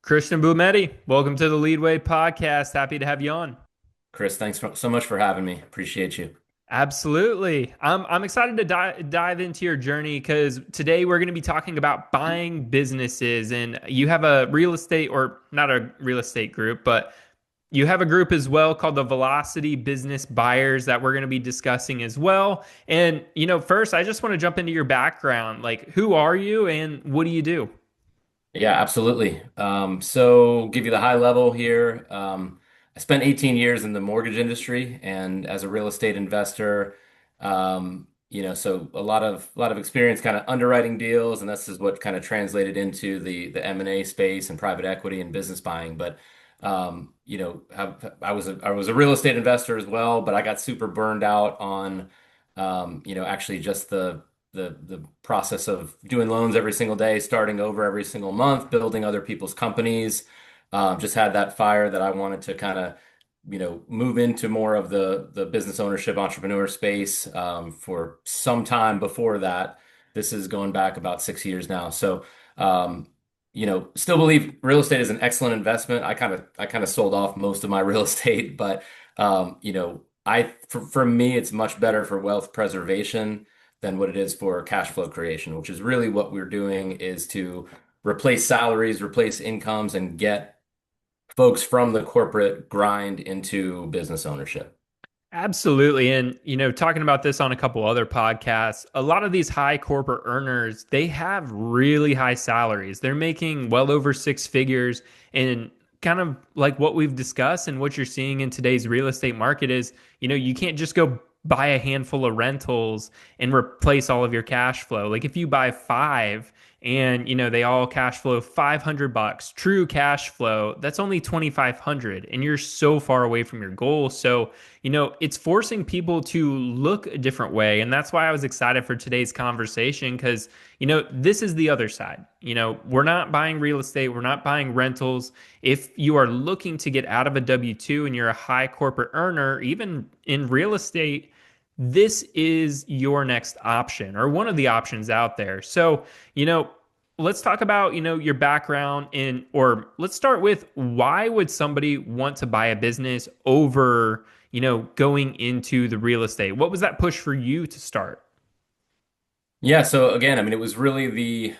Christian Blumetti, welcome to the Leadway podcast. Happy to have you on. Chris, thanks so much for having me. Appreciate you. Absolutely. I'm excited to dive into your journey because today we're going to be talking about buying businesses. And you have a real estate, or not a real estate group, but you have a group as well called the Velocity Business Buyers that we're going to be discussing as well. And, first, I just want to jump into your background. Like, who are you and what do you do? Yeah, absolutely. So give you the high level here. I spent 18 years in the mortgage industry and as a real estate investor, so a lot of experience kind of underwriting deals, and this is what kind of translated into the M&A space and private equity and business buying. But I was a real estate investor as well, but I got super burned out on actually just the process of doing loans every single day, starting over every single month, building other people's companies. Just had that fire that I wanted to kind of, move into more of the business ownership entrepreneur space. For some time before that, this is going back about 6 years now. So, still believe real estate is an excellent investment. I kind of sold off most of my real estate, but for me, it's much better for wealth preservation than what it is for cash flow creation, which is really what we're doing is to replace salaries, replace incomes, and get folks from the corporate grind into business ownership. Absolutely. And, talking about this on a couple other podcasts, a lot of these high corporate earners, they have really high salaries. They're making well over six figures. And kind of like what we've discussed and what you're seeing in today's real estate market is, you can't just go buy a handful of rentals and replace all of your cash flow. Like if you buy five and they all cash flow 500 bucks true cash flow, that's only 2500 and you're so far away from your goal. So it's forcing people to look a different way. And that's why I was excited for today's conversation because, this is the other side. We're not buying real estate, we're not buying rentals. If you are looking to get out of a W 2 and you're a high corporate earner, even in real estate, this is your next option or one of the options out there. So, let's talk about, your background in, or let's start with why would somebody want to buy a business over, going into the real estate? What was that push for you to start? Yeah, so again, I mean, it was really the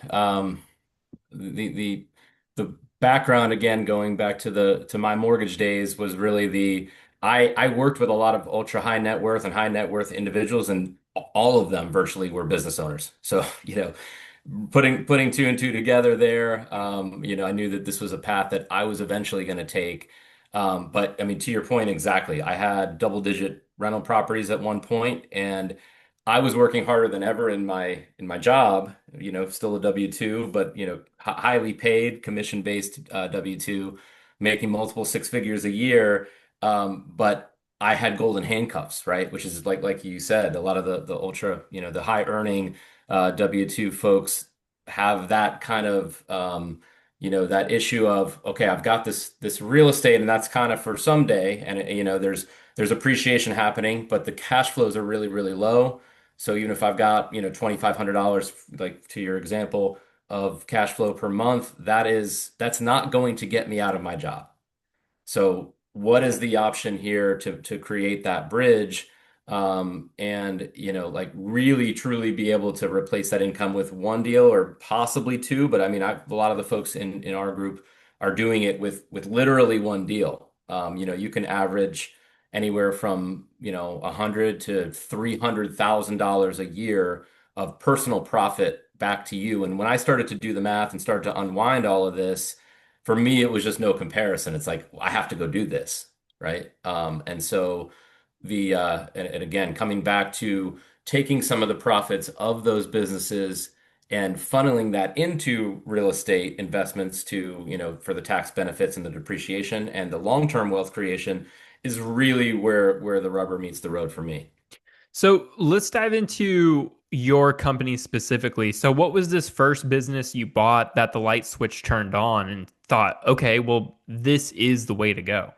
background again, going back to the my mortgage days was really I worked with a lot of ultra high net worth and high net worth individuals, and all of them virtually were business owners. So, putting two and two together there, I knew that this was a path that I was eventually going to take. But I mean, to your point, exactly. I had double digit rental properties at one point, and I was working harder than ever in my job, still a W-2, but highly paid, commission-based W-2, making multiple six figures a year. But I had golden handcuffs, right? Which is like you said, a lot of the ultra, the high earning W-2 folks have that kind of that issue of, okay, I've got this real estate and that's kind of for someday, and there's appreciation happening, but the cash flows are really, really low. So even if I've got, $2,500, like to your example, of cash flow per month, that's not going to get me out of my job. So what is the option here to create that bridge, and like really truly be able to replace that income with one deal or possibly two, but I mean a lot of the folks in our group are doing it with literally one deal. You can average anywhere from 100 to $300,000 a year of personal profit back to you. And when I started to do the math and start to unwind all of this, for me, it was just no comparison. It's like, I have to go do this, right? And so and again, coming back to taking some of the profits of those businesses and funneling that into real estate investments to, for the tax benefits and the depreciation and the long-term wealth creation is really where the rubber meets the road for me. So let's dive into your company specifically. So, what was this first business you bought that the light switch turned on and thought, okay, well, this is the way to go?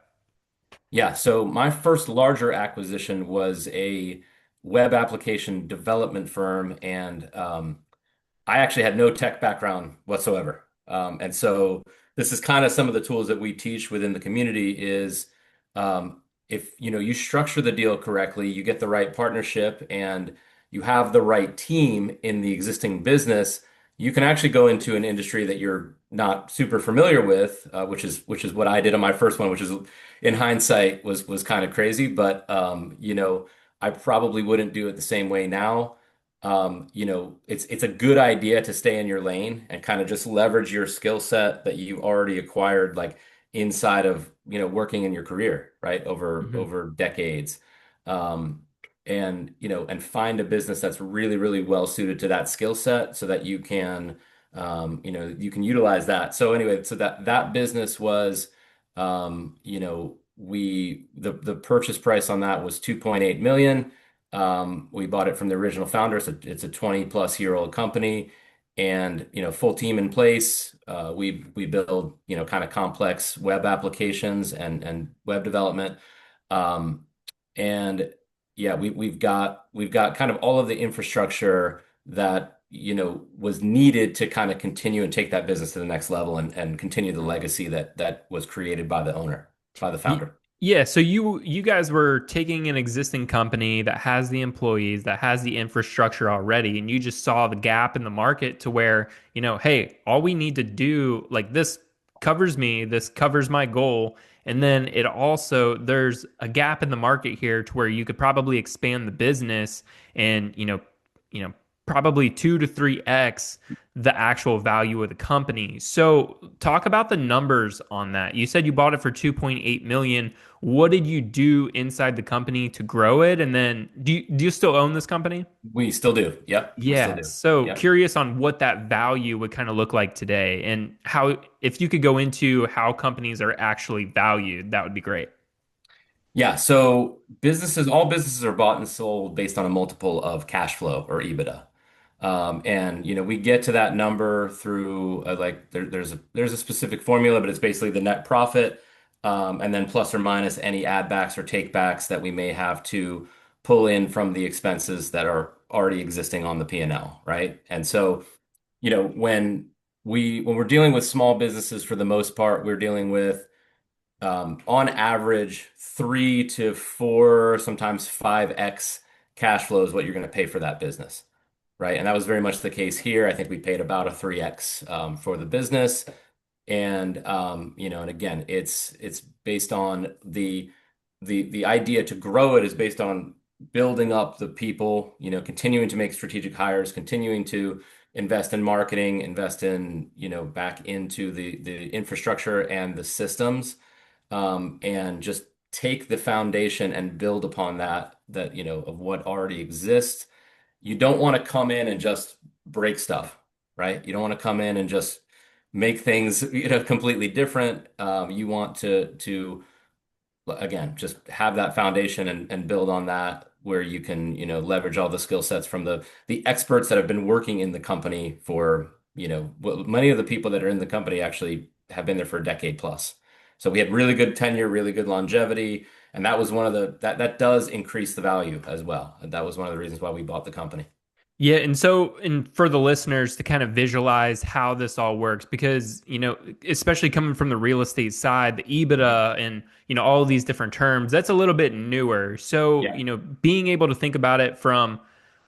Yeah, so my first larger acquisition was a web application development firm, and I actually had no tech background whatsoever. And so this is kind of some of the tools that we teach within the community is if you structure the deal correctly, you get the right partnership and you have the right team in the existing business, you can actually go into an industry that you're not super familiar with, which is what I did on my first one, which is in hindsight was kind of crazy, but I probably wouldn't do it the same way now. It's a good idea to stay in your lane and kind of just leverage your skill set that you already acquired, like inside of, working in your career, right? Over decades. Um, and find a business that's really, really well suited to that skill set so that you can utilize that. So anyway, so that business was, the purchase price on that was 2.8 million. We bought it from the original founder. So it's a 20 plus year old company and, full team in place. We build, kind of complex web applications and web development. Um, and yeah, we've got kind of all of the infrastructure that, was needed to kind of continue and take that business to the next level and continue the legacy that was created by the owner, by the Y- founder. Yeah, so you guys were taking an existing company that has the employees, that has the infrastructure already, and you just saw the gap in the market to where, hey, all we need to do, like this covers me, this covers my goal, and then it also there's a gap in the market here to where you could probably expand the business and, probably 2 to 3x the actual value of the company. So, talk about the numbers on that. You said you bought it for 2.8 million. What did you do inside the company to grow it? And then do you still own this company? We still do. Yep, we still Yeah. do. So, Yep. curious on what that value would kind of look like today and how if you could go into how companies are actually valued, that would be great. Yeah, so all businesses are bought and sold based on a multiple of cash flow or EBITDA. And we get to that number through there's a specific formula, but it's basically the net profit, and then plus or minus any add backs or take backs that we may have to pull in from the expenses that are already existing on the P&L, right? And so, when we're dealing with small businesses, for the most part, we're dealing with on average 3 to 4, sometimes 5x cash flow is what you're going to pay for that business, right? And that was very much the case here. I think we paid about a 3x for the business. And again, it's based on the idea to grow it is based on building up the people, continuing to make strategic hires, continuing to invest in marketing, invest in, back into the infrastructure and the systems, and just take the foundation and build upon that of what already exists. You don't want to come in and just break stuff, right? You don't want to come in and just make things, completely different. You want to again, just have that foundation and build on that where you can, leverage all the skill sets from the experts that have been working in the company for, many of the people that are in the company actually have been there for a decade plus. So we had really good tenure, really good longevity, and that was one of that does increase the value as well. And that was one of the reasons why we bought the company. Yeah, and for the listeners to kind of visualize how this all works, because especially coming from the real estate side, the EBITDA and all of these different terms, that's a little bit newer. So Yeah. being able to think about it from,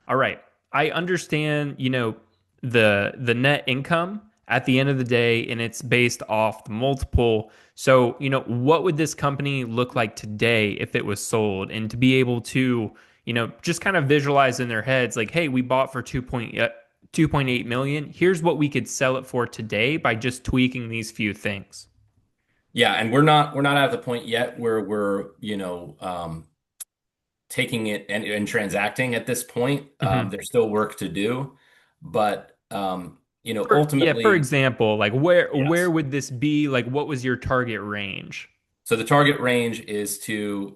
all right, I understand the net income at the end of the day, and it's based off the multiple. So what would this company look like today if it was sold, and to be able to just kind of visualize in their heads like, hey, we bought for 2.8 million. Here's what we could sell it for today by just tweaking these few things. Yeah, and we're not at the point yet where we're, taking it and transacting at this point. Hmm. There's still work to do, but For ultimately, example, like where yes. would this be? Like, what was your target range? So the target range is to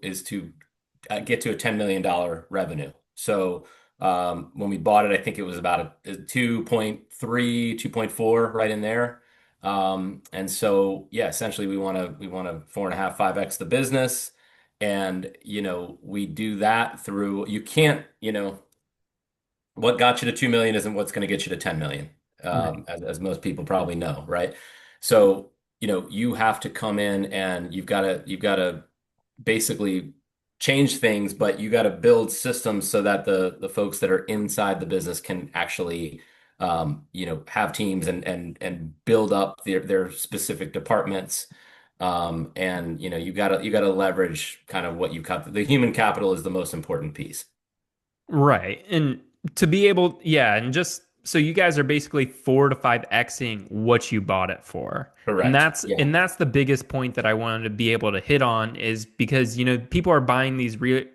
get to a $10 million revenue. So when we bought it, I think it was about a 2.3, 2.4, right in there. And so yeah, essentially we want to 4.5, 5x the business. And we do that through you can't, what got you to 2 million isn't what's going to get you to 10 million, Right. as most people probably know, right? So, you have to come in and you've got to basically change things, but you got to build systems so that the folks that are inside the business can actually have teams and build up their specific departments. And you got to leverage kind of what you've got. The human capital is the most important piece. Right. And to be able, yeah, and just so you guys are basically 4 to 5xing what you bought it for. And Correct. that's Yeah. and that's the biggest point that I wanted to be able to hit on is because, people are buying these real,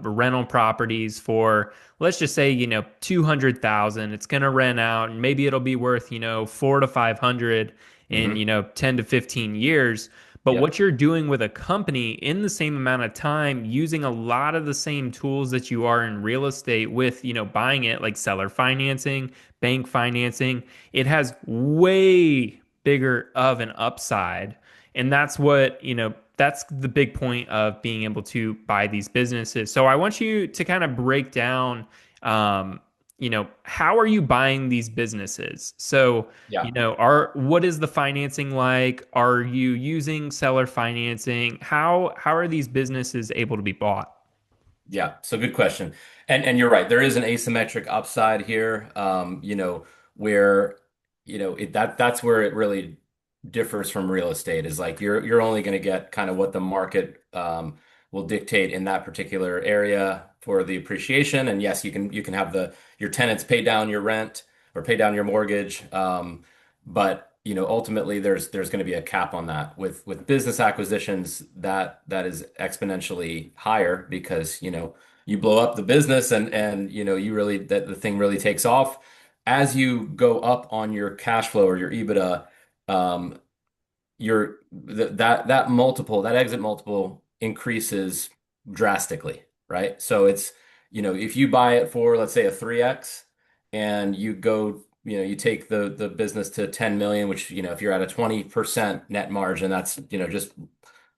rental properties for, let's just say, 200,000. It's going to rent out and maybe it'll be worth, 4 to 500 in, Hmm. 10 to 15 years. But Yep. what you're doing with a company in the same amount of time, using a lot of the same tools that you are in real estate with, buying it like seller financing, bank financing, it has way bigger of an upside. And that's what, that's the big point of being able to buy these businesses. So I want you to kind of break down, how are you buying these businesses? So, Yeah. are what is the financing like? Are you using seller financing? How are these businesses able to be bought? Yeah, so good question. And you're right. There is an asymmetric upside here, where, that's where it really differs from real estate is like you're only going to get kind of what the market will dictate in that particular area for the appreciation. And yes, you can have your tenants pay down your rent or pay down your mortgage. But ultimately there's going to be a cap on that. With business acquisitions, that is exponentially higher because you blow up the business and you really that the thing really takes off. As you go up on your cash flow or your EBITDA, um, that exit multiple increases drastically, right? So it's, if you buy it for, let's say, a 3x and you take the business to 10 million, which, if you're at a 20% net margin, that's, just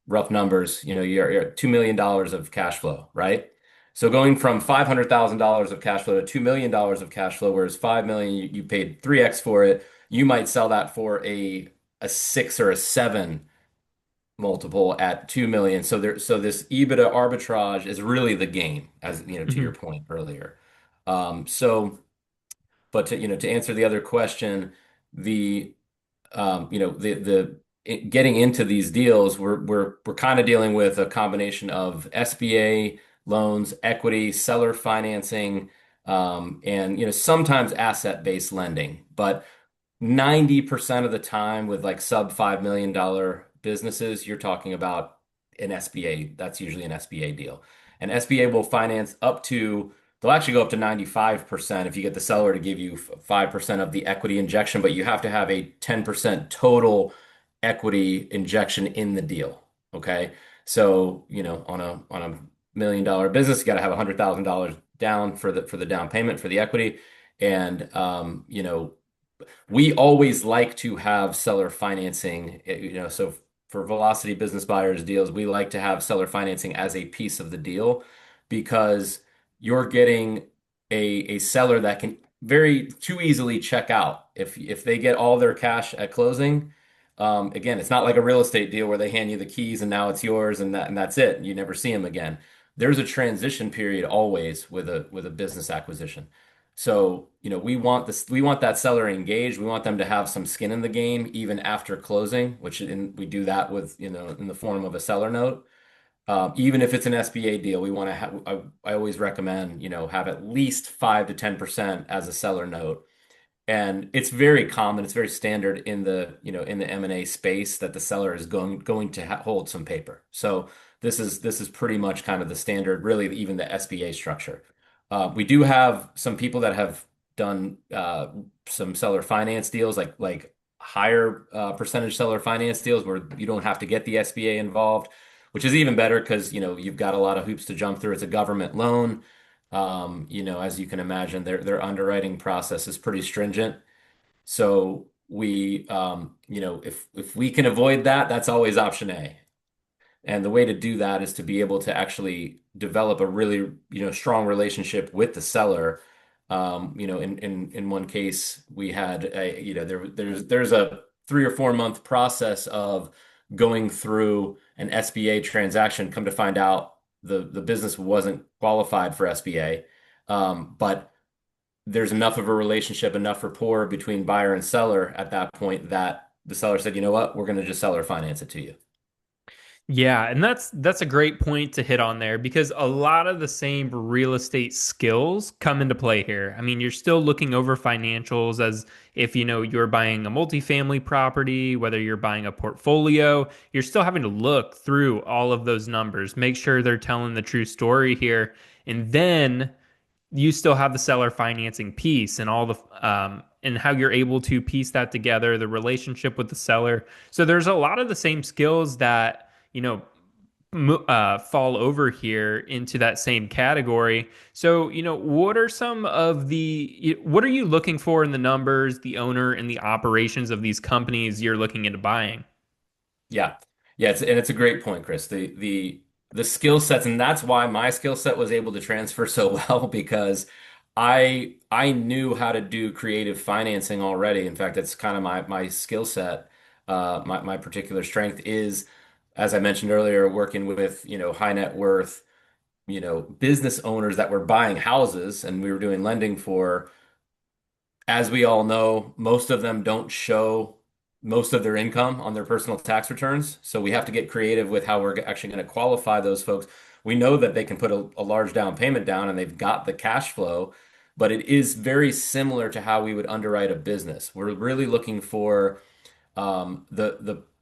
rough numbers, you're at $2 million of cash flow, right? So going from $500,000 of cash flow to $2 million of cash flow, whereas 5 million, you paid 3x for it, you might sell that for a 6 or a 7 multiple at 2 million. So this EBITDA arbitrage is really the game, as to your Mhm. point earlier. So, but to answer the other question, the getting into these deals, we're kind of dealing with a combination of SBA loans, equity, seller financing, and sometimes asset-based lending. But 90% of the time with like sub $5 million businesses, you're talking about an SBA. That's usually an SBA deal. And SBA will finance they'll actually go up to 95% if you get the seller to give you 5% of the equity injection, but you have to have a 10% total equity injection in the deal. Okay. So, on a $1 million business, you got to have $100,000 down for the down payment for the equity. And, we always like to have seller financing, so for Velocity business buyers deals, we like to have seller financing as a piece of the deal because you're getting a seller that can very too easily check out. If they get all their cash at closing, again, it's not like a real estate deal where they hand you the keys and now it's yours and that's it. You never see them again. There's a transition period always with a business acquisition. So, we want that seller engaged. We want them to have some skin in the game even after closing, we do that with, in the form of a seller note. Even if it's an SBA deal, we want to have, I always recommend, have at least 5 to 10% as a seller note. And it's very common, it's very standard in the M&A space that the seller is going to hold some paper. So this is pretty much kind of the standard, really even the SBA structure. We do have some people that have done some seller finance deals, like higher percentage seller finance deals where you don't have to get the SBA involved, which is even better because you've got a lot of hoops to jump through. It's a government loan. As you can imagine, their underwriting process is pretty stringent. So if we can avoid that, that's always option A. And the way to do that is to be able to actually develop a really, strong relationship with the seller. In one case, we had a, there's a 3 or 4 month process of going through an SBA transaction. Come to find out, the business wasn't qualified for SBA, but there's enough of a relationship, enough rapport between buyer and seller at that point that the seller said, you know what, we're going to just seller finance it to you. Yeah, and that's a great point to hit on there because a lot of the same real estate skills come into play here. I mean, you're still looking over financials as if you're buying a multifamily property, whether you're buying a portfolio, you're still having to look through all of those numbers, make sure they're telling the true story here, and then you still have the seller financing piece and all the and how you're able to piece that together, the relationship with the seller. So there's a lot of the same skills that fall over here into that same category. So, what are some of what are you looking for in the numbers, the owner, and the operations of these companies you're looking into buying? Yeah. Yeah, it's a great point, Chris. The skill sets, and that's why my skill set was able to transfer so well because I knew how to do creative financing already. In fact, that's kind of my skill set. My particular strength is, as I mentioned earlier, working with, high net worth, business owners that were buying houses and we were doing lending for. As we all know, most of them don't show most of their income on their personal tax returns. So we have to get creative with how we're actually going to qualify those folks. We know that they can put a large down payment down and they've got the cash flow, but it is very similar to how we would underwrite a business. We're really looking for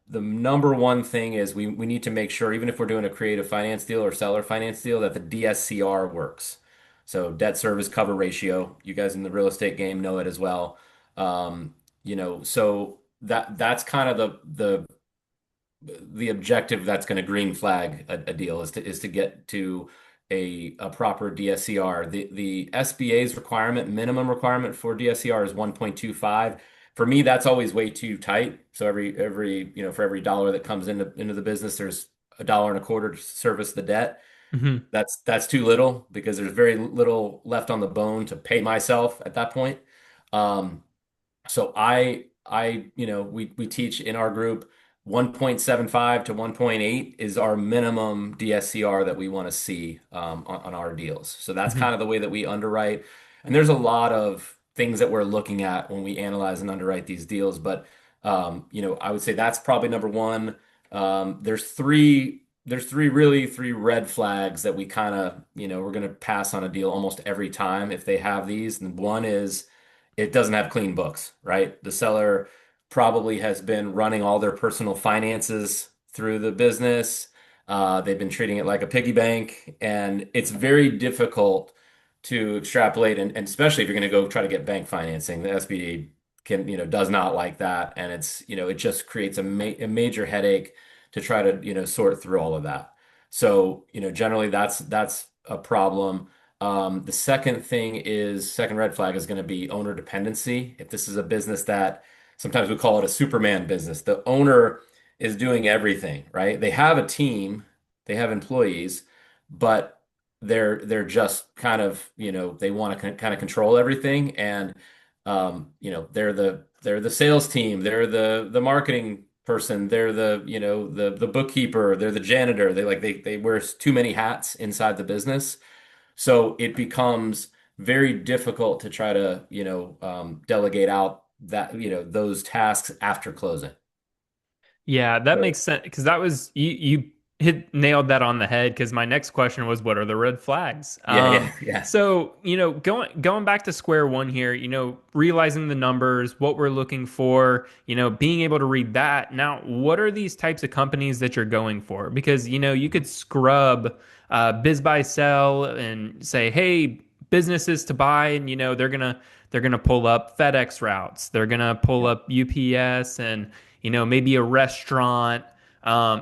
the number one thing is we need to make sure, even if we're doing a creative finance deal or seller finance deal, that the DSCR works. So debt service cover ratio. You guys in the real estate game know it as well. So that's kind of the objective that's going to green flag a deal is to get to a proper DSCR. The SBA's requirement, minimum requirement for DSCR is 1.25. For me, that's always way too tight. So every for every dollar that comes into the business, there's $1.25 to service the debt. Hmm. That's too little because there's very little left on the bone to pay myself at that point. Um, so we teach in our group 1.75 to 1.8 is our minimum DSCR that we want to see on our deals. So that's kind Hmm. of the way that we underwrite. And there's a lot of things that we're looking at when we analyze and underwrite these deals. But I would say that's probably number one. There's three red flags that we kind of, we're going to pass on a deal almost every time if they have these. And one is it doesn't have clean books, right? The seller probably has been running all their personal finances through the business. They've been treating it like a piggy bank, and it's very difficult to extrapolate. And especially if you're going to go try to get bank financing, the SBA does not like that, and it just creates a major headache to try to sort through all of that. So generally that's a problem. The second red flag is going to be owner dependency. If this is a business that sometimes we call it a Superman business, the owner is doing everything, right? They have a team, they have employees, but they're just kind of, they want to kind of control everything. And they're the sales team, they're the marketing person, they're the bookkeeper, they're the janitor. They wear too many hats inside the business. So it becomes very difficult to try to, delegate out those tasks after closing. Yeah, that So makes sense because that was you hit nailed that on the head because my next question was what are the red flags? yeah, yeah, yeah. So, going back to square one here, realizing the numbers, what we're looking for, being able to read that. Now, what are these types of companies that you're going for? Because, you could scrub biz buy sell and say, hey, businesses to buy, and they're gonna pull up FedEx routes, they're gonna pull Yeah. up UPS and maybe a restaurant.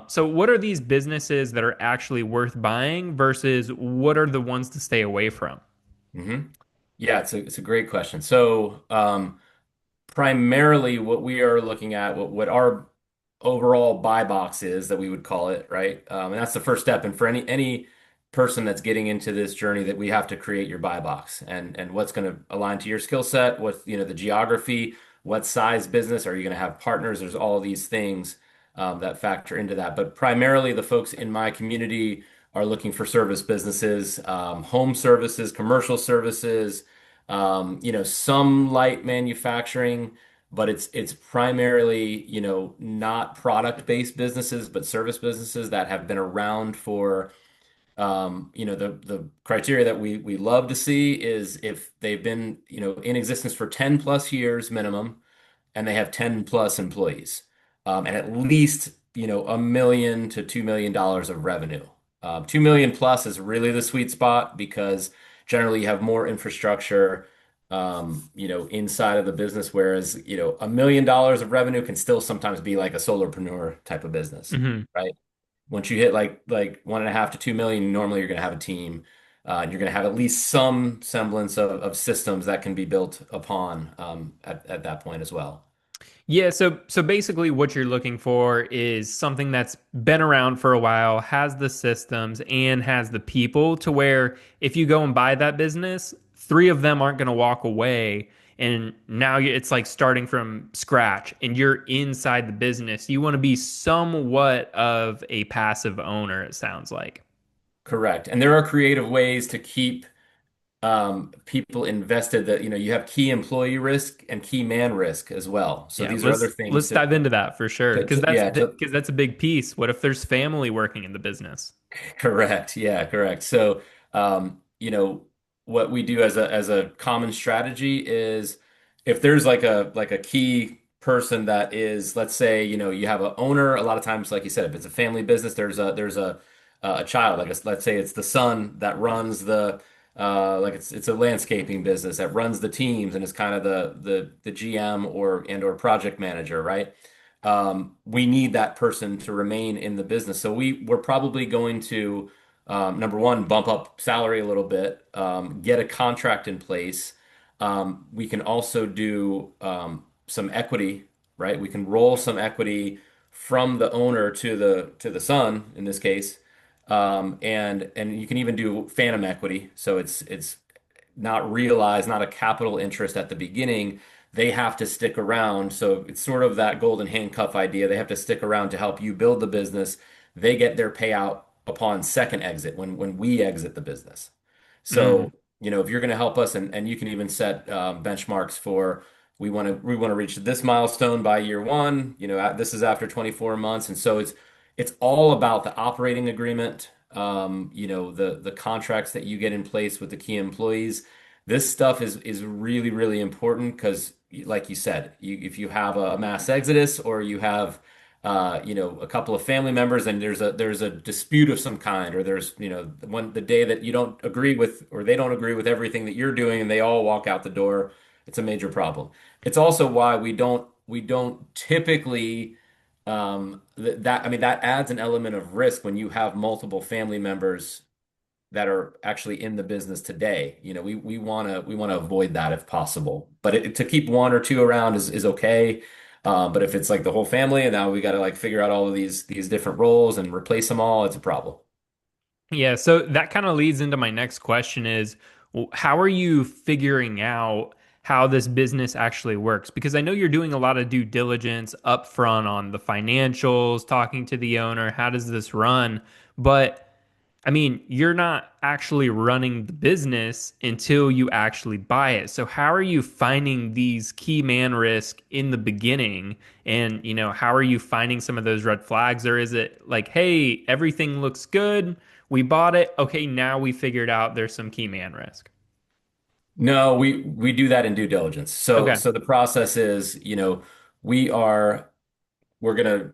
So what are these businesses that are actually worth buying versus what are the ones to stay away from? hmm Yeah, it's a great question. So, primarily what we are looking at, what our overall buy box is that we would call it, right? And that's the first step. And for any person that's getting into this journey, that we have to create your buy box and what's going to align to your skill set, what the geography, what size business? Are you going to have partners? There's all these things that factor into that. But primarily, the folks in my community are looking for service businesses, home services, commercial services, some light manufacturing, but it's primarily, not product-based businesses, but service businesses that have been around for, the criteria that we love to see is if they've been, in existence for 10 plus years minimum, and they have 10 plus employees, and at least, $1 million to $2 million of revenue. 2 million plus is really the sweet spot because generally you have more infrastructure, inside of the business, whereas, $1 million of revenue can still sometimes be like a solopreneur type of business, Hmm. right? Once you hit like 1.5 to 2 million, normally you're going to have a team. And you're going to have at least some semblance of systems that can be built upon at that point as well. Yeah, so basically what you're looking for is something that's been around for a while, has the systems and has the people to where if you go and buy that business, three of them aren't going to walk away and now it's like starting from scratch and you're inside the business. You want to be somewhat of a passive owner, it sounds like. Correct. And there are creative ways to keep people invested that, you have key employee risk and key man risk as well. So Yeah, these are other let's things dive into that for sure because yeah, to, that's a big piece. What if there's family working in the business? correct. Yeah, correct. So, what we do as a common strategy is if there's like a key person that is, let's say, you have a owner, a lot of times, like you said, if it's a family business, there's a child, like let's say it's the son that runs like it's a landscaping business that runs the teams and is kind of the GM or project manager, right? We need that person to remain in the business. So we're probably going to, number one, bump up salary a little bit, get a contract in place. We can also do some equity, right? We can roll some equity from the owner to the son in this case, and you can even do phantom equity. So it's not realized, not a capital interest at the beginning. They have to stick around. So it's sort of that golden handcuff idea. They have to stick around to help you build the business. They get their payout upon second exit when we exit the business. Mm. So, if you're going to help us and you can even set benchmarks for we want to reach this milestone by year one, this is after 24 months. And so it's all about the operating agreement, the contracts that you get in place with the key employees. This stuff is really, really important because, like you said, if you have a mass exodus or you have, a couple of family members and there's a dispute of some kind, or there's, the day that you don't agree with or they don't agree with everything that you're doing and they all walk out the door, it's a major problem. It's also why we don't typically I mean that adds an element of risk when you have multiple family members that are actually in the business today. We want to avoid that if possible. But to keep one or two around is okay. But if it's like the whole family and now we got to like figure out all of these different roles and replace them all, it's a problem. Yeah, so that kind of leads into my next question is how are you figuring out how this business actually works? Because I know you're doing a lot of due diligence upfront on the financials, talking to the owner, how does this run? But I mean, you're not actually running the business until you actually buy it. So how are you finding these key man risk in the beginning? And, how are you finding some of those red flags? Or is it like, hey, everything looks good. We bought it. Okay, now we figured out there's some key man risk. No, we do that in due diligence. So Okay. so the process is, we're going to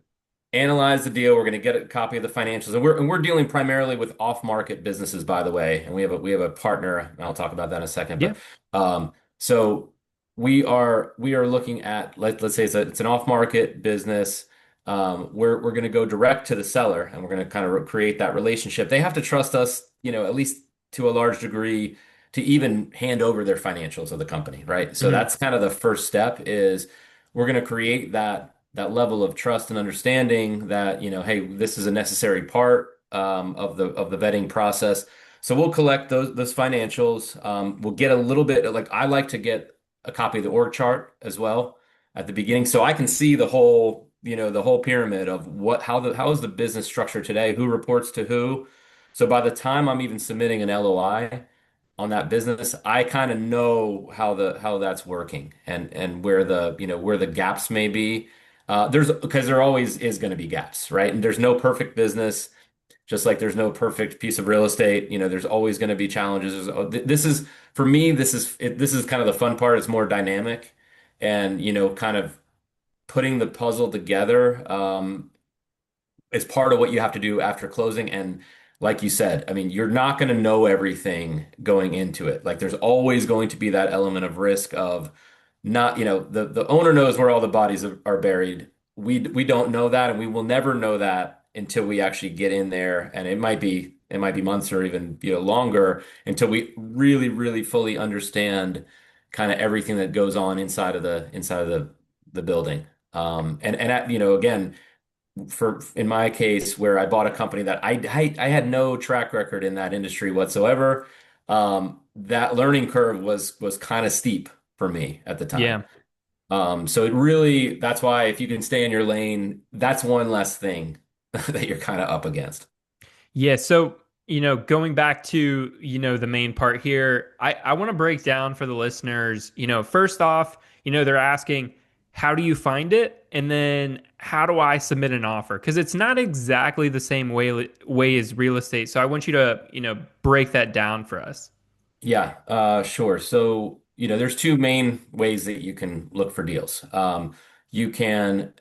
analyze the deal. We're going to get a copy of the financials, and we're dealing primarily with off-market businesses, by the way. And we have a partner. And I'll talk about that in a second. Yeah. But so we are looking at let's say it's an off-market business. We're going to go direct to the seller, and we're going to kind of create that relationship. They have to trust us, at least to a large degree, to even hand over their financials of the company, right? So Hmm. that's kind of the first step is we're going to create that level of trust and understanding that, hey, this is a necessary part of the vetting process. So we'll collect those financials. We'll get a little bit like I like to get a copy of the org chart as well. at the beginning, so I can see the whole, the whole pyramid of how is the business structured today, who reports to who. So by the time I'm even submitting an LOI on that business, I kind of know how that's working and where where the gaps may be. There's because there always is going to be gaps, right? And there's no perfect business, just like there's no perfect piece of real estate. There's always going to be challenges. This is for me, this is kind of the fun part. It's more dynamic and kind of putting the puzzle together. Is part of what you have to do after closing. And like you said, I mean, you're not going to know everything going into it. Like there's always going to be that element of risk of not, the owner knows where all the bodies are buried. We don't know that, and we will never know that until we actually get in there. And it might be months or even, longer until we really, really fully understand kind of everything that goes on inside of the building. Again, for in my case where I bought a company that I had no track record in that industry whatsoever, that learning curve was kind of steep for me at the time. Yeah. So it really, that's why if you can stay in your lane, that's one less thing that you're kind of up against. Yeah, so going back to the main part here, I want to break down for the listeners. First off, they're asking, how do you find it, and then how do I submit an offer? Because it's not exactly the same way as real estate. So I want you to break that down for us. Yeah, sure. So, there's two main ways that you can look for deals. You can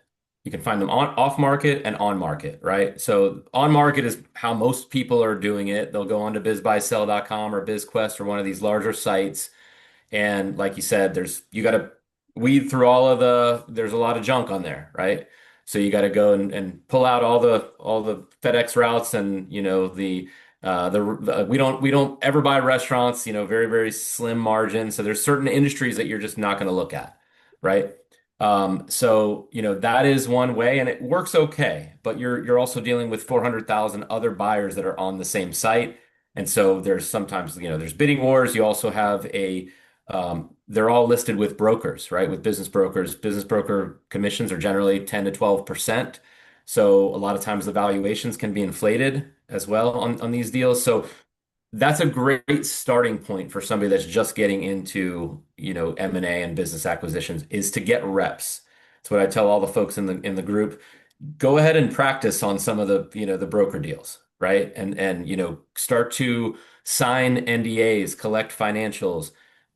you can find them on off market and on market, right? So on market is how most people are doing it. They'll go on to bizbuysell.com or BizQuest or one of these larger sites. And like you said, you got to weed through there's a lot of junk on there, right? So you got to go and pull out all the FedEx routes and we don't ever buy restaurants, very, very slim margin. So there's certain industries that you're just not going to look at, right? So that is one way and it works okay, but you're also dealing with 400,000 other buyers that are on the same site. And so there's sometimes, there's bidding wars. You also have they're all listed with brokers, right? With business brokers. Business broker commissions are generally 10 to 12%. So a lot of times the valuations can be inflated as well on these deals. So that's a great starting point for somebody that's just getting into, M&A and business acquisitions is to get reps. That's what I tell all the folks in the group. Go ahead and practice on some of the broker deals, right? And start to sign NDAs, collect financials,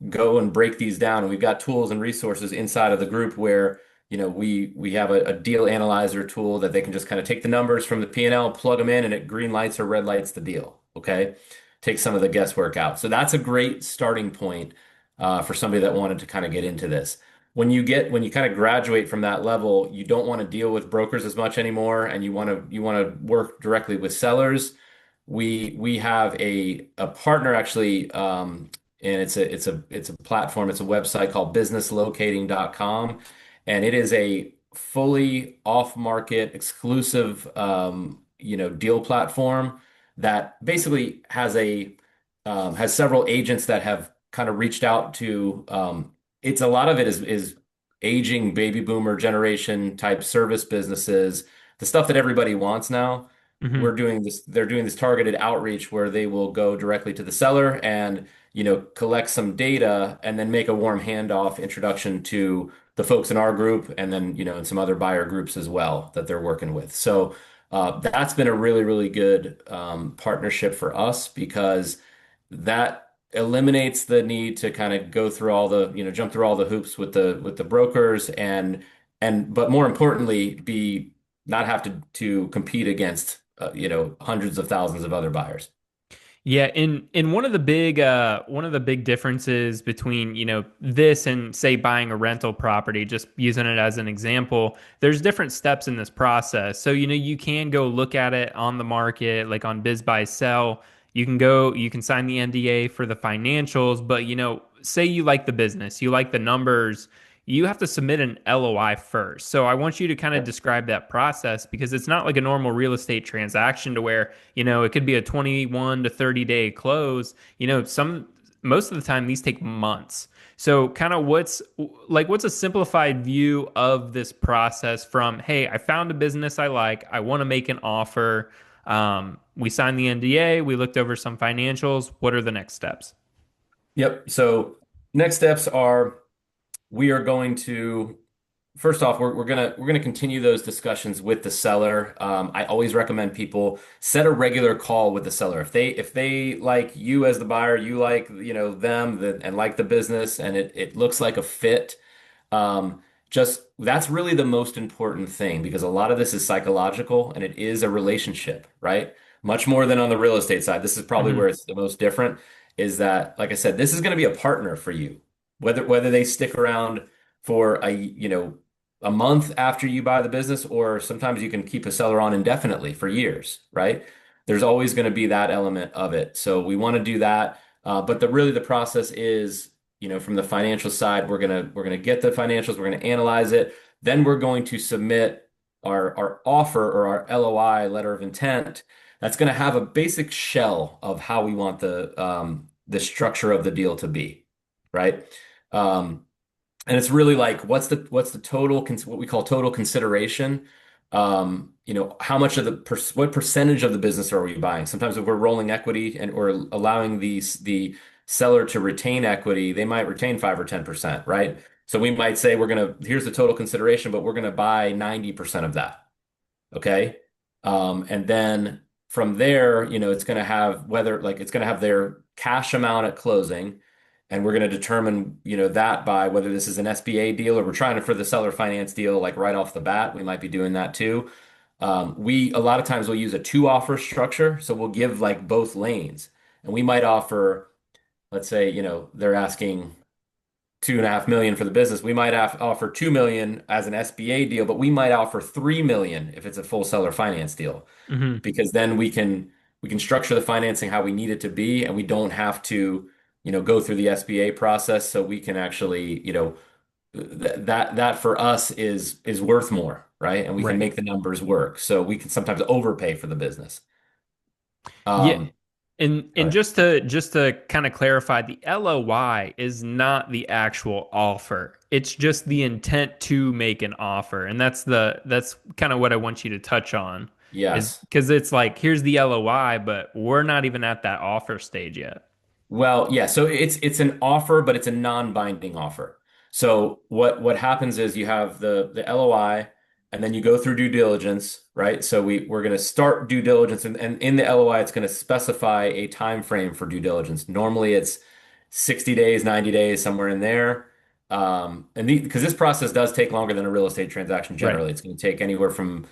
go and break these down. And we've got tools and resources inside of the group where, we have a deal analyzer tool that they can just kind of take the numbers from the P&L, plug them in, and it green lights or red lights the deal. Okay. Take some of the guesswork out. So that's a great starting point for somebody that wanted to kind of get into this. When you kind of graduate from that level, you don't want to deal with brokers as much anymore, and you want to work directly with sellers. We have a partner actually, and it's a platform, it's a website called businesslocating.com, and it is a fully off-market exclusive deal platform that basically has several agents that have kind of reached out to it's a lot of it is aging baby boomer generation type service businesses, the stuff that everybody wants now. Hmm. They're doing this targeted outreach where they will go directly to the seller and collect some data and then make a warm handoff introduction to the folks in our group and then in some other buyer groups as well that they're working with. So that's been a really, really good partnership for us because that eliminates the need to kind of go through jump through all the hoops with the brokers but more importantly, be not have to compete against hundreds of thousands of other buyers. Yeah, in one of the big differences between, this and say buying a rental property, just using it as an example, there's different steps in this process. So, you can go look at it on the market, like on Biz Buy Sell. You can sign the NDA for the financials, but say you like the business, you like the numbers, you have to submit an LOI first. So I want you to kind of describe that process because it's not like a normal real estate transaction to where, it could be a 21 to 30 day close. Some most of the time these take months. So kind of what's a simplified view of this process from, hey, I found a business I like, I want to make an offer. We signed the NDA, we looked over some financials. What are the next steps? Yep. So next steps are we are going to first off, we're gonna continue those discussions with the seller. I always recommend people set a regular call with the seller. If they like you as the buyer, you like them and like the business, and it looks like a fit. Um, just that's really the most important thing because a lot of this is psychological and it is a relationship, right? Much more than on the real estate side. This is probably Hmm. where it's the most different, is that, like I said, this is going to be a partner for you. Whether they stick around for a month after you buy the business, or sometimes you can keep a seller on indefinitely for years, right? There's always going to be that element of it. So we want to do that. But the process is, from the financial side, we're gonna get the financials, we're gonna analyze it, then we're going to submit our offer or our LOI, letter of intent. That's gonna have a basic shell of how we want the structure of the deal to be, right? Um, and it's really like what's the total what we call total consideration. How much of what percentage of the business are we buying? Sometimes if we're rolling equity and or allowing the seller to retain equity, they might retain 5 or 10%, right? So we might say here's the total consideration, but we're gonna buy 90% of that. Okay. And then from there, it's going to have it's going to have their cash amount at closing. And we're going to determine, that by whether this is an SBA deal or we're trying to for the seller finance deal, like right off the bat. We might be doing that too. A lot of times we'll use a two offer structure. So we'll give like both lanes and we might offer, let's say, they're asking 2.5 million for the business. We might offer 2 million as an SBA deal, but we might offer 3 million if it's a full seller finance deal, Hmm. because then we can structure the financing how we need it to be, and we don't have to, go through the SBA process. So we can actually, that for us is worth more, right? And we can Right. make the numbers work. So we can sometimes overpay for the business. Yeah. Um, Go And ahead. just to kind of clarify, the LOI is not the actual offer. It's just the intent to make an offer. And that's kind of what I want you to touch on is Yes. because it's like here's the LOI, but we're not even at that offer stage yet. Well, yeah, so it's an offer, but it's a non-binding offer. So what happens is you have the LOI and then you go through due diligence, right? So we're going to start due diligence, and in the LOI it's going to specify a time frame for due diligence. Normally it's 60 days, 90 days, somewhere in there. And because this process does take longer than a real estate transaction Right. generally. It's going to take anywhere from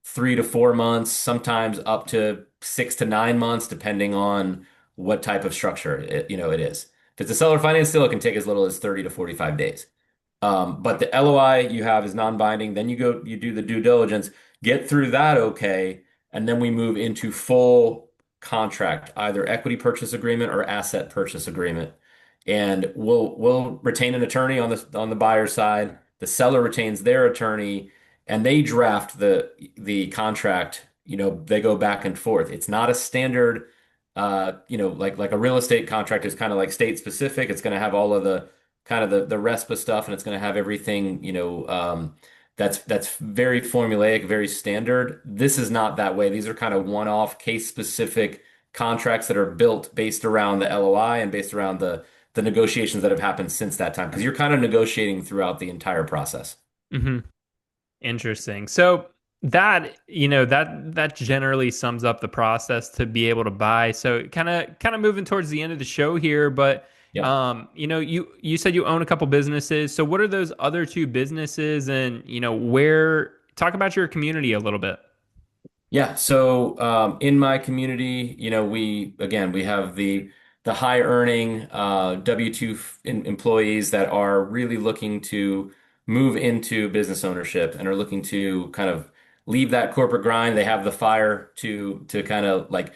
3 to 4 months, sometimes up to 6 to 9 months, depending on what type of structure it is. If it's a seller finance deal, it can take as little as 30 to 45 days. But the LOI you have is non-binding. Then you do the due diligence, get through that okay, and then we move into full contract, either equity purchase agreement or asset purchase agreement. And we'll retain an attorney on the buyer side. The seller retains their attorney, and they draft the contract. They go back and forth. It's not a standard, like a real estate contract is kind of like state specific. It's going to have all of the kind of the RESPA stuff, and it's going to have everything, that's very formulaic, very standard. This is not that way. These are kind of one-off case specific contracts that are built based around the LOI and based around the negotiations that have happened since that time, because you're kind of negotiating throughout the entire process. Hmm. Interesting. So that generally sums up the process to be able to buy. So kind of moving towards the end of the show here, but Yep. you said you own a couple businesses. So what are those other two businesses and where talk about your community a little bit. Yeah, so in my community, we have the high earning W-2 employees that are really looking to move into business ownership and are looking to kind of leave that corporate grind. They have the fire to kind of like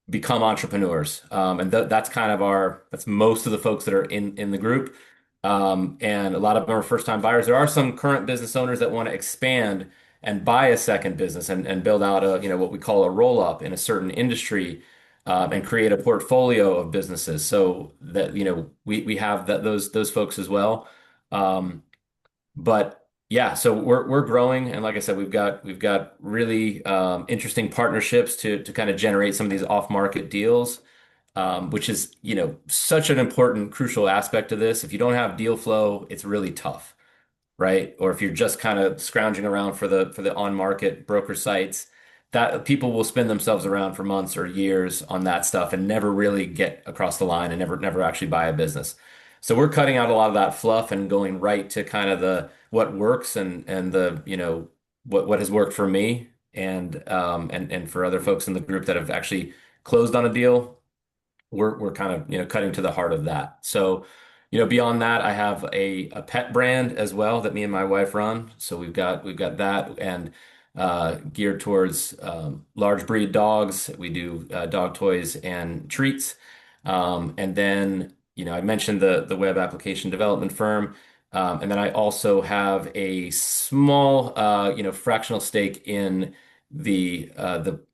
become entrepreneurs. And that's kind of that's most of the folks that are in the group. And a lot of them are first time buyers. There are some current business owners that want to expand and buy a second business and build out what we call a roll up in a certain industry. and create a portfolio of businesses so that, we have those folks as well. Um, but yeah, so we're growing, and like I said, we've got really interesting partnerships to kind of generate some of these off-market deals, which is, such an important, crucial aspect of this. If you don't have deal flow, it's really tough, right? Or if you're just kind of scrounging around for the on-market broker sites, that people will spin themselves around for months or years on that stuff and never really get across the line and never actually buy a business. So we're cutting out a lot of that fluff and going right to kind of the what works and the, what has worked for me and for other folks in the group that have actually closed on a deal. We're kind of, cutting to the heart of that. So, beyond that, I have a pet brand as well that me and my wife run. So we've got that and geared towards large breed dogs. We do dog toys and treats. And then, I mentioned the web application development firm. And then I also have a small, fractional stake in the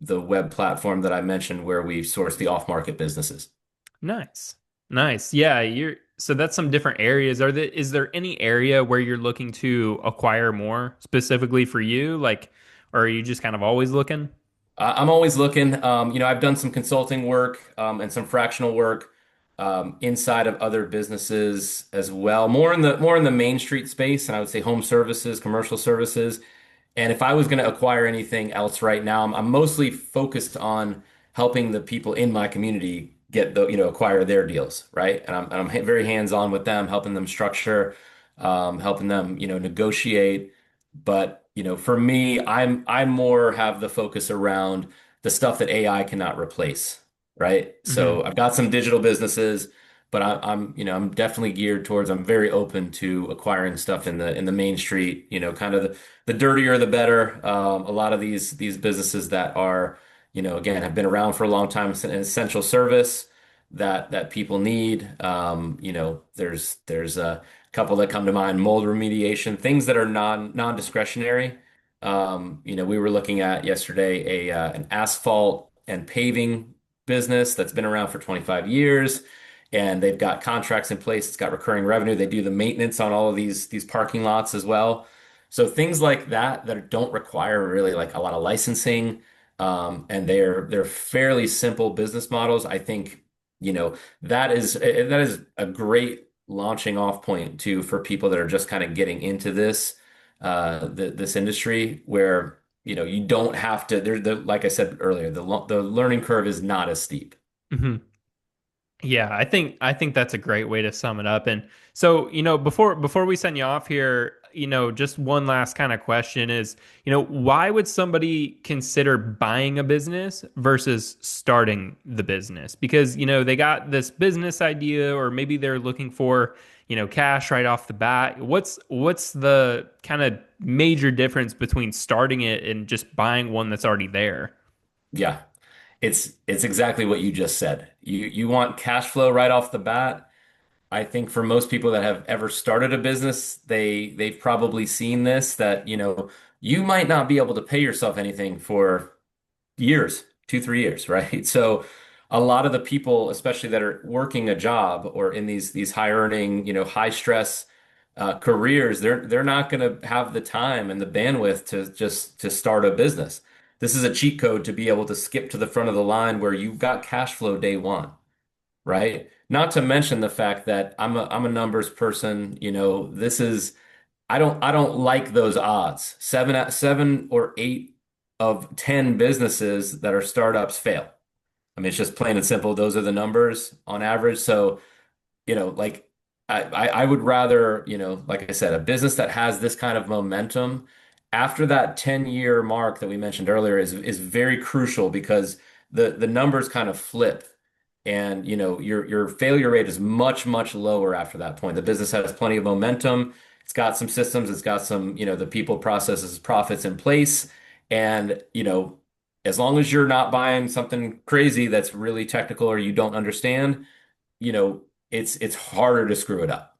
web platform that I mentioned where we source the off-market businesses. Nice. Nice. Yeah, you're so that's some different areas. Is there any area where you're looking to acquire more specifically for you? Like, or are you just kind of always looking? I'm always looking. I've done some consulting work and some fractional work inside of other businesses as well, more in the Main Street space, and I would say home services, commercial services. And if I was going to acquire anything else right now, I'm mostly focused on helping the people in my community get acquire their deals, right? And I'm very hands-on with them, helping them structure, helping them, negotiate. But, for me, I more have the focus around the stuff that AI cannot replace, right? Hmm. So I've got some digital businesses, but I'm definitely geared towards, I'm very open to acquiring stuff in the Main Street, kind of the dirtier the better. A lot of these businesses that are, again, have been around for a long time, it's an essential service that people need. There's a couple that come to mind, mold remediation, things that are non-discretionary. We were looking at yesterday an asphalt and paving business that's been around for 25 years. And they've got contracts in place. It's got recurring revenue. They do the maintenance on all of these parking lots as well. So things like that don't require really like a lot of licensing, and they're fairly simple business models. I think, that is a great launching off point too for people that are just kind of getting into this industry where, you don't have to, like I said earlier, the learning curve is not as steep. Hmm. Yeah, I think that's a great way to sum it up. And so, before we send you off here, just one last kind of question is, why would somebody consider buying a business versus starting the business? Because, they got this business idea or maybe they're looking for, cash right off the bat. What's the kind of major difference between starting it and just buying one that's already there? Yeah. It's exactly what you just said. You want cash flow right off the bat. I think for most people that have ever started a business, they've probably seen this that, you might not be able to pay yourself anything for years, 2, 3 years, right? So a lot of the people, especially that are working a job or in these high earning, high stress careers, they're not going to have the time and the bandwidth to start a business. This is a cheat code to be able to skip to the front of the line where you've got cash flow day one, right? Not to mention the fact that I'm a numbers person, this is I don't like those odds. Seven or 8 of 10 businesses that are startups fail. I mean, it's just plain and simple. Those are the numbers on average. So, like I would rather, like I said, a business that has this kind of momentum after that 10-year mark that we mentioned earlier is very crucial because the numbers kind of flip and your failure rate is much, much lower after that point. The business has plenty of momentum. It's got some systems, it's got some, the people, processes, profits in place. And, as long as you're not buying something crazy that's really technical or you don't understand, it's harder to screw it up.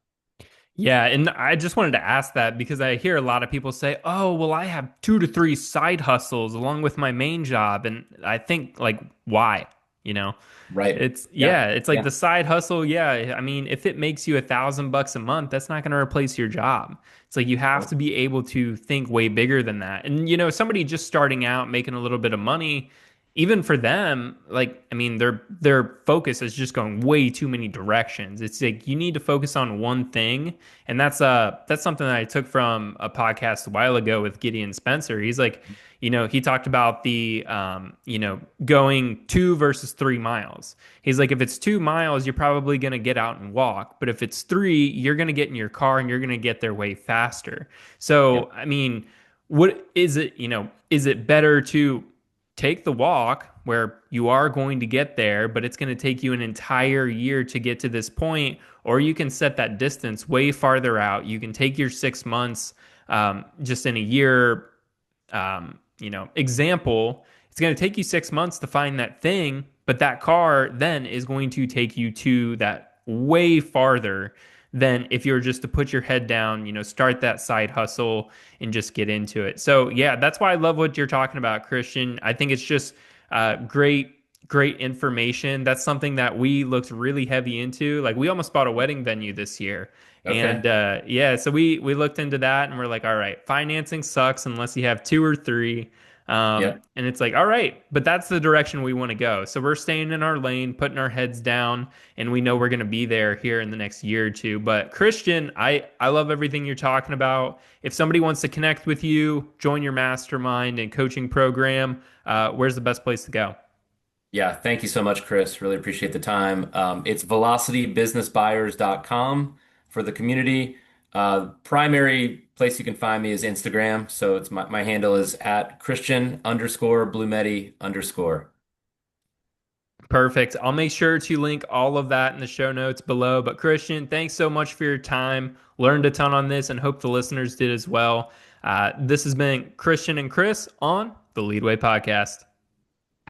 Yeah, and I just wanted to ask that because I hear a lot of people say, "Oh, well, I have 2 to 3 side hustles along with my main job," and I think like, why? you know? Right. It's Yeah. yeah, it's like Yeah. the side hustle. Yeah, I mean, if it makes you $1,000 a month, that's not going to replace your job. It's like you have to Nope. be able to think way bigger than that. And somebody just starting out making a little bit of money, even for them, like I mean, their focus is just going way too many directions. It's like you need to focus on one thing, and that's something that I took from a podcast a while ago with Gideon Spencer. He's like, he talked about the going 2 versus 3 miles. He's like, if it's 2 miles, you're probably going to get out and walk. But if it's three, you're going to get in your car and you're going to get there way faster. So, Yep. I mean, what is it, is it better to take the walk where you are going to get there, but it's going to take you an entire year to get to this point, or you can set that distance way farther out. You can take your 6 months just in a year example, it's going to take you 6 months to find that thing, but that car then is going to take you to that way farther than if you were just to put your head down, start that side hustle and just get into it. So, yeah, that's why I love what you're talking about, Christian. I think it's just great information. That's something that we looked really heavy into. Like we almost bought a wedding venue this year. And Okay. yeah, so we looked into that and we're like, all right, financing sucks unless you have two or three. Yep. And it's like, all right, but that's the direction we want to go. So we're staying in our lane, putting our heads down, and we know we're going to be there here in the next year or two. But Christian, I love everything you're talking about. If somebody wants to connect with you, join your mastermind and coaching program, where's the best place to go? Yeah, thank you so much, Chris. Really appreciate the time. It's velocitybusinessbuyers.com for the community. Primary place you can find me is Instagram. So it's my handle is at Christian_Blumetti_. Perfect. I'll make sure to link all of that in the show notes below. But Christian, thanks so much for your time. Learned a ton on this and hope the listeners did as well. This has been Christian and Chris on the Leadway Podcast.